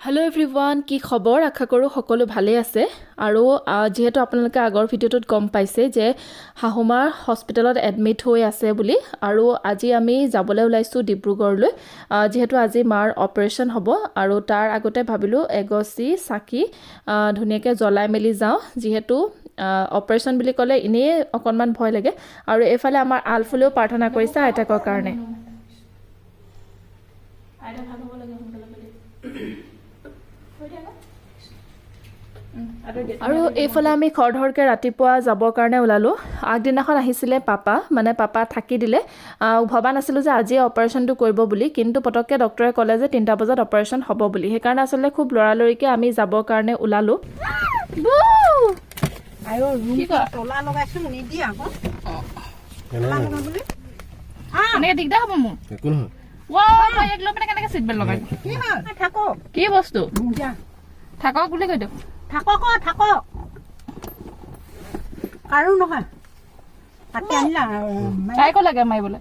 Hello' everyone, কি খবৰ? আশা কৰোঁ সকলো ভালেই আছে। আৰু যিহেতু আপোনালোকে আগৰ ভিডিঅ'টোত গম পাইছে যে শাহুমাৰ হস্পিটেলত এডমিট হৈ আছে বুলি, আৰু আজি আমি যাবলৈ ওলাইছোঁ ডিব্ৰুগড়লৈ, যিহেতু আজি মাৰ অপাৰেশ্যন হ'ব। আৰু তাৰ আগতে ভাবিলোঁ এগছি চাকি ধুনীয়াকৈ জ্বলাই মেলি যাওঁ, যিহেতু অপাৰেশ্যন বুলি ক'লে এনেই অকণমান ভয় লাগে। আৰু এইফালে আমাৰ আলফুলেও প্ৰাৰ্থনা কৰিছে আইতাকৰ কাৰণে। আৰু এইফালে আমি খৰধৰকৈ ৰাতিপুৱা যাবৰ কাৰণে ওলালোঁ। আগদিনাখন আহিছিলে পাপা থাকি দিলে। ভবা নাছিলোঁ যে আজিয়ে অপাৰেশ্যনটো কৰিব বুলি, কিন্তু পটককৈ ডক্টৰে ক'লে যে 3টা বজাত অপাৰেশ্যন হ'ব বুলি। সেইকাৰণে আচলতে খুব লৰালৰিকৈ আমি যাবৰ কাৰণে ওলালোঁ। দিগদাৰ হ'ব মোৰ। কি বস্তু থাকক বুলি কৈ দিয়ক। থাকক আৰু নহয় তাইকো লাগে মাৰিবলৈ।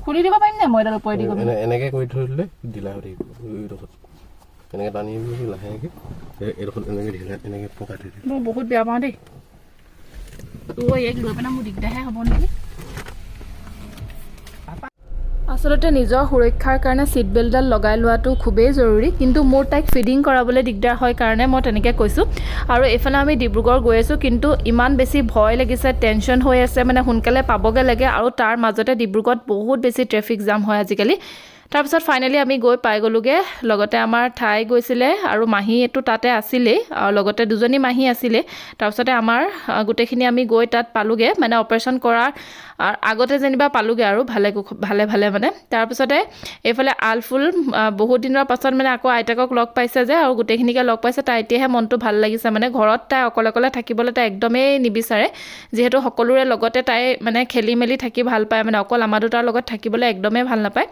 খুলি দিব পাৰিম নে মই এডাল ওপৰেদি এনেকে কৰি থৈ দিলে ঢিলা হৈ থাকিব। এনেকে টানি লাহেকে এইডোখৰ এনেকে পকাই থৈ দিলে। মই বহুত বেয়া পাওঁ দেই। এইক লৈ পেলাই মোৰ দিগদাৰহে হ'ব নেকি। আচলতে নিজৰ সুৰক্ষাৰ কাৰণে ছিট বেল্টডাল লগাই লোৱাটো খুবেই জৰুৰী, কিন্তু মোৰ তাইক ফিডিং কৰাবলৈ দিগদাৰ হয় কাৰণে মই তেনেকৈ কৈছোঁ। আৰু এইফালে আমি ডিব্ৰুগড় গৈ আছোঁ, কিন্তু ইমান বেছি ভয় লাগিছে, টেনশ্যন হৈ আছে, মানে সোনকালে পাবগৈ লাগে। আৰু তাৰ মাজতে ডিব্ৰুগড়ত বহুত বেছি ট্ৰেফিক জাম হয় আজিকালি। তাৰপিছত ফাইনেলি আমি গৈ পাই গ'লোগৈ। লগতে আমাৰ ঠাই গৈছিলে আৰু মাহীটো তাতে আছিলেই, আৰু লগতে দুজনী মাহী আছিলেই। তাৰপিছতে আমাৰ গোটেইখিনি আমি গৈ তাত পালোগৈ, মানে অপাৰেশ্যন কৰাৰ আগতে যেনিবা পালোগৈ আৰু ভালে মানে। তাৰপিছতে এইফালে আলফুল বহুত দিনৰ পাছত মানে আকৌ আইতাকক লগ পাইছে যে, আৰু গোটেইখিনিকে লগ পাইছে। তাই এতিয়াহে মনটো ভাল লাগিছে। মানে ঘৰত তাই অকলে থাকিবলৈ তাই একদমেই নিবিচাৰে, যিহেতু সকলোৰে লগতে তাই মানে খেলি মেলি থাকি ভাল পায়, মানে অকল আমাৰ দুটাৰ লগত থাকিবলৈ একদমেই ভাল নাপায়।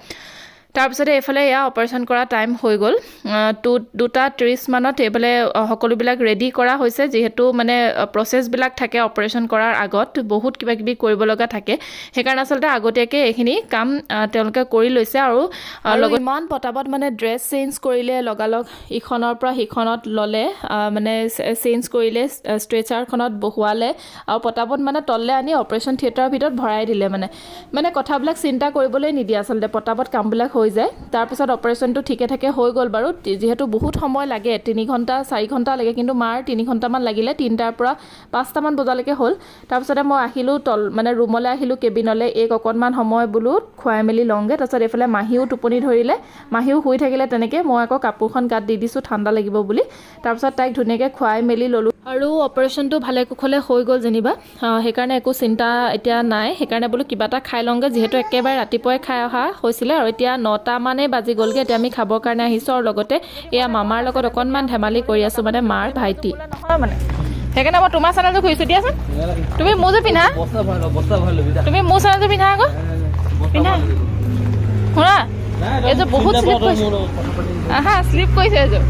তাৰপিছতে এইফালে অপাৰেশ্যন কৰা টাইম হৈ গ'ল। 2:30 মানত এইফালে সকলোবিলাক ৰেডি কৰা হৈছে, যিহেতু মানে প্ৰচেছবিলাক থাকে অপাৰেশ্যন কৰাৰ আগত, বহুত কিবা কিবি কৰিব লগা থাকে। সেইকাৰণে আচলতে আগতীয়াকৈ এইখিনি কাম তেওঁলোকে কৰি লৈছে। আৰু লগত ইমান পটাপট মানে ড্ৰেছ চেঞ্জ কৰিলে, লগালগ ইখনৰ পৰা সিখনত ল'লে, মানে চেঞ্জ কৰিলে, ষ্ট্ৰেচাৰখনত বহুৱালে, আৰু পটাপট মানে তললৈ আনি অপাৰেশ্যন থিয়েটাৰৰ ভিতৰত ভৰাই দিলে। মানে কথাবিলাক চিন্তা কৰিবলৈ নিদিয়ে আচলতে, পটাপট কামবিলাক হৈ যায়। তাৰপিছত অপাৰেশ্যনটো ঠিকে থাকে হৈ গ'ল বাৰু, যিহেতু বহুত সময় লাগে, 3 ঘণ্টা 4 ঘণ্টা লাগে, কিন্তু মাৰ 3 ঘণ্টামান লাগিলে, 3টাৰ পৰা 5টামান বজালৈকে হ'ল। তাৰপিছতে মই আহিলোঁ মানে ৰুমলৈ আহিলোঁ, কেবিনলৈ। অকণমান সময় বোলো খুৱাই মেলি লওঁগৈ। তাৰপিছত এইফালে মাহীও টোপনি ধৰিলে, মাহীও শুই থাকিলে তেনেকৈ। মই আকৌ কাপোৰখন গাত দি দিছোঁ ঠাণ্ডা লাগিব বুলি। তাৰপিছত তাইক ধুনীয়াকৈ খুৱাই মেলি ল'লোঁ। আৰু অপাৰেশ্যনটো ভালে কুশলে হৈ গ'ল যেনিবা, সেইকাৰণে একো চিন্তা এতিয়া নাই। সেইকাৰণে বোলো কিবা এটা খাই লওঁগৈ, যিহেতু একেবাৰে ৰাতিপুৱাই খাই অহা হৈছিলে, আৰু এতিয়া 9টামানেই বাজি গ'লগৈ। এতিয়া আমি খাবৰ কাৰণে আহিছোঁ, আৰু লগতে এয়া মামাৰ লগত অকণমান ধেমালি কৰি আছোঁ, মানে মাৰ ভাইটি নহয় মানে। সেইকাৰণে মই তোমাৰ চেনেলটো খুজিছোঁ, দিয়াচোন। তুমি মোৰ যে পিন্ধা, তুমি মোৰ চেনেলটো পিন্ধা আকৌ, পিন্ধা। শুনা, এইযোৰ বহুত শ্লিপ কৰিছে, শ্লিপ কৰিছে এইযোৰ।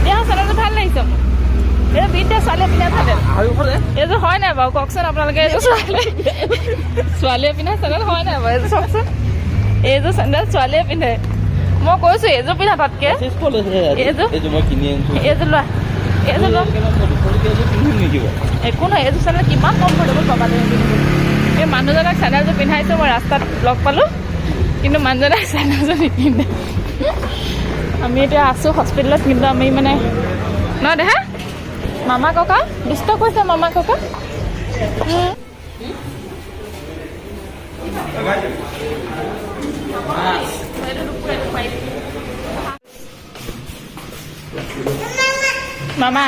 দিয়া চেনেলটো ভাল লাগিছে মোৰ। এইযোৰ বিদ্যা ছোৱালীয়ে পিন্ধা চেনেল, এইযোৰ হয় নাই বাৰু কওকচোন আপোনালোকে? এইযোৰ ছোৱালীয়ে পিন্ধা চেনেল হয় নাই বাৰু? এইযোৰ চাওকচোন, এইযোৰ চেণ্ডেল ছোৱালীয়ে পিন্ধে। মই কৈছোঁ এইযোৰ পিন্ধা তাতকৈ, এইযোৰ লোৱা, এইযোৰ লোৱা। একো নহয়, এইযোৰ চেণ্ডেল কিমান কমফৰ্টেবল পাবা তুমি পিন্ধিবলৈ। এই মানুহজনক চেণ্ডেলযোৰ পিন্ধাইছোঁ, মই ৰাস্তাত লগ পালোঁ, কিন্তু মানুহজনে চেণ্ডেলযোৰ নিপিন্ধে। আমি এতিয়া আছোঁ হস্পিটেলত, কিন্তু আমি মানে ন দেহা মামা ককা দুষ্ট কৈছে, মামা ককা। মামা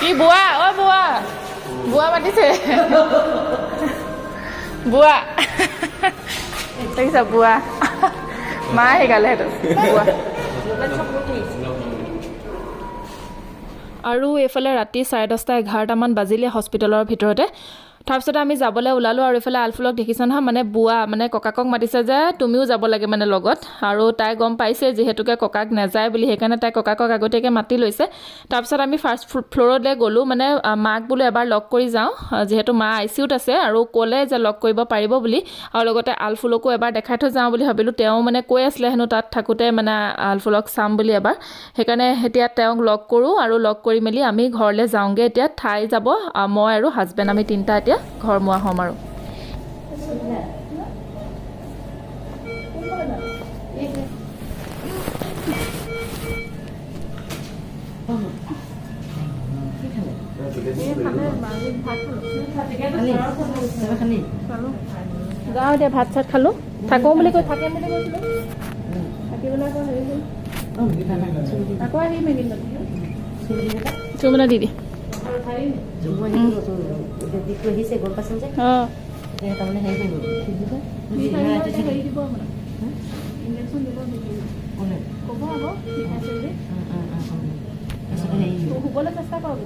কি বুঢ়া? বুঢ়া মাতিছে, বুঢ়া দেখিছা? বুঢ়া মায়ে শিকালে সেইটো বুঢ়া। আৰু এইফালে ৰাতি 10:30 11টামান বাজিলে হস্পিটেলৰ ভিতৰতে। তাৰপিছতে আমি যাবলৈ ওলালোঁ আৰু এইফালে আলফুলক দেখিছা নহয় মানে বুৱা মানে ককাকক মাতিছে যে তুমিও যাব লাগে মানে লগত আৰু তাই গম পাইছে যিহেতুকে ককাক নাযায় বুলি সেইকাৰণে তাই ককাকক আগতীয়াকৈ মাতি লৈছে তাৰপিছত আমি ফাৰ্ষ্ট ফ্ল'ৰলৈ গ'লোঁ মানে মাক বোলো এবাৰ লগ কৰি যাওঁ যিহেতু মা ICUত আছে আৰু ক'লে যে লগ কৰিব পাৰিব বুলি আৰু লগতে আলফুলকো এবাৰ দেখাই থৈ যাওঁ বুলি ভাবিলোঁ তেওঁ মানে কৈ আছিলে হেনো তাত থাকোঁতে মানে আলফুলক চাম বুলি এবাৰ সেইকাৰণে এতিয়া তেওঁক লগ কৰোঁ আৰু লগ কৰি মেলি আমি ঘৰলৈ যাওঁগৈ এতিয়া ঠাই যাব মই আৰু হাজবেণ্ড আমি তিনিটা এতিয়া ঘৰমুৱা হ'ম আৰু যাওঁ এতিয়া ভাত চাত খালোঁ থাকোঁ বুলি কৈ থাকিম বুলি কৈছিলোঁ থাকিবলৈ আকৌ হেৰি আকৌ আহিম এদিন চুমনা দিদি অঁ শুবলৈ চেষ্টা কৰক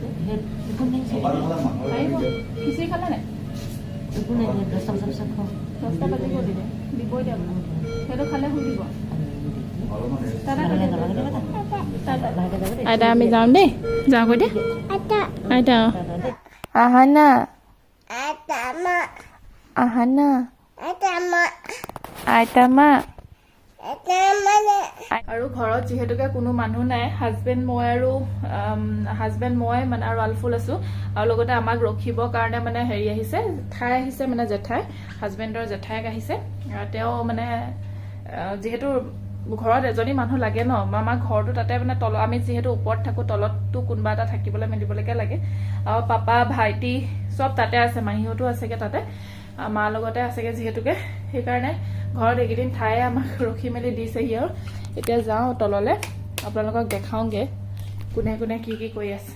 খিচিৰি খালে নাই 10টা বাজিব দিলে দিবই দিয়া সেইটো খালে শুনিব আইতা আমি যাওঁ দেই যাওঁ গৈ দেই আইতা আহা না আহা না আইতা মা আৰু ঘৰত যিহেতুকে কোনো মানুহ নাই হাজবেণ্ড মই মানে আৰু আলফুল আছোঁ আৰু লগতে আমাক ৰখিবৰ কাৰণে মানে হেৰি আহিছে ঠাই আহিছে মানে জেঠাই হাজবেণ্ডৰ জেঠাইক আহিছে তেওঁ মানে যিহেতু ঘৰত এজনী মানুহ লাগে ন আমাৰ ঘৰটো তাতে মানে আমি যিহেতু ওপৰত থাকোঁ তলততো কোনোবা এটা থাকিবলৈ মেলিবলৈকে লাগে আৰু পাপা ভাইটি চব তাতে আছে মাহীহঁতো আছেগৈ তাতে মাৰ লগতে আছেগৈ যিহেতুকে সেইকাৰণে ঘৰত এইকেইদিন ঠায়ে আমাক ৰখি মেলি দিছেহি আৰু এতিয়া যাওঁ তললৈ আপোনালোকক দেখাওঁগৈ কোনে কোনে কি কি কৰি আছে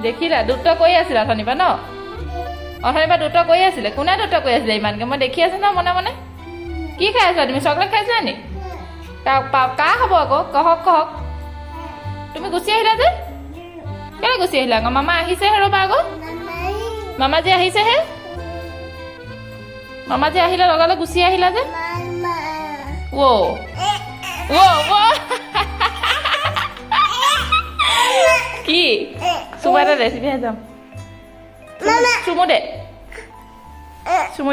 দেখিলা দুটা কৈ আছিলা অথনিবা ন অথনিবা দুটা কৈ আছিলে কোনে দুটা কৈ আছিলে ইমানকৈ মই দেখি আছো ন মনে মনে কি খাই আছা তুমি চকলেট খাইছিলা নি কা খাব আকৌ কহক তুমি গুচি আহিলা যে কেলৈ গুচি আহিলা আকৌ মামা আহিছেহে ৰ'বা আকৌ মামা যে আহিছেহে মামা যে আহিলে লগালে গুচি আহিলা যে কি চুমা এটা দে চিধাই যাম চুমু দে চুমু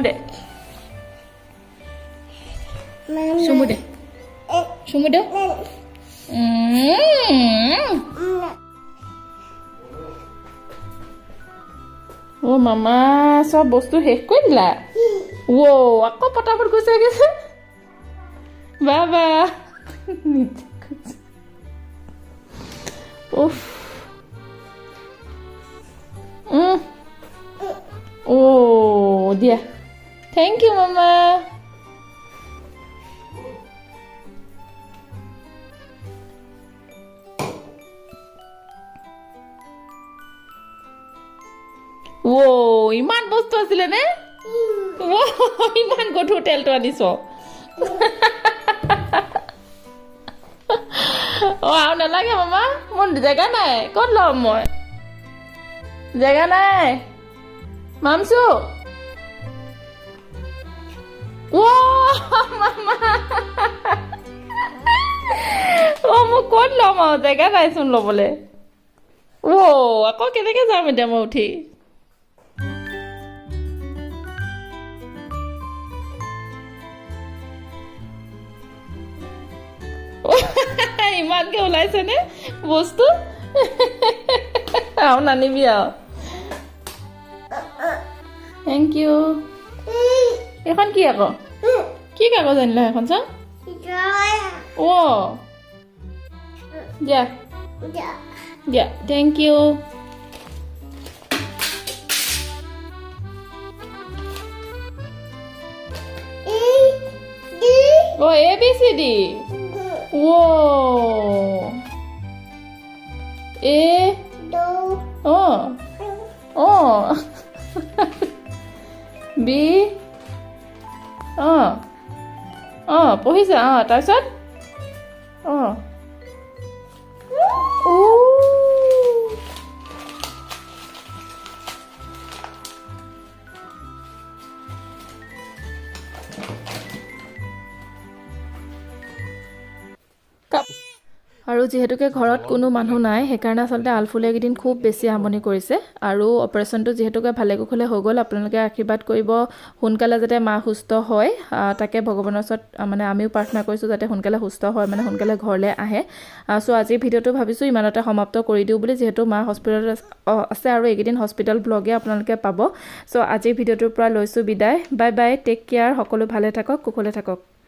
দে অ' মামা চব বস্তু শেষ কৰি দিলা আকৌ পটাপট গৈছে বাবা উফ দিয়া থেংক ইউ মামা ইমান বস্তু আছিলে নে ইমান গধুৰ তেলটো আনিছ আৰু নালাগে মামা মোৰ জেগা নাই ক'ত ল'ম মই জেগা নাই মামচু মামা মই ক'ত ল'ম আৰু জেগা নাইচোন ল'বলৈ আকৌ কেনেকে যাম এতিয়া মই উঠি ইমানকে ওলাইছে নে বস্তু আৰু নানিবি আৰু থেংক ইউ এইখন কি আকৌ কি কাগজ আনিলা এখন চা দিয়া thank you ABCD A B অঁ অঁ পঢ়িছে অঁ তাৰপিছত অঁ আৰু যিহেতুকে ঘৰত কোনো মানুহ নাই সেইকাৰণে আচলতে আলফুলে এইকেইদিন খুব বেছি আমনি কৰিছে আৰু অপাৰেশ্যনটো যিহেতুকে ভালে কুশলে হৈ গ'ল আপোনালোকে আশীৰ্বাদ কৰিব সোনকালে যাতে মা সুস্থ হয় তাকে ভগৱানৰ ওচৰত মানে আমিও প্ৰাৰ্থনা কৰিছোঁ যাতে সোনকালে সুস্থ হয় মানে সোনকালে ঘৰলৈ আহে চ' আজিৰ ভিডিঅ'টো ভাবিছোঁ ইমানতে সমাপ্ত কৰি দিওঁ বুলি যিহেতু মা হস্পিটেলত আছে আৰু এইকেইদিন হস্পিটেল ব্লগে আপোনালোকে পাব চ' আজিৰ ভিডিঅ'টোৰ পৰা লৈছোঁ বিদায় বাই বাই টেক কেয়াৰ সকলো ভালে থাকক কুশলে থাকক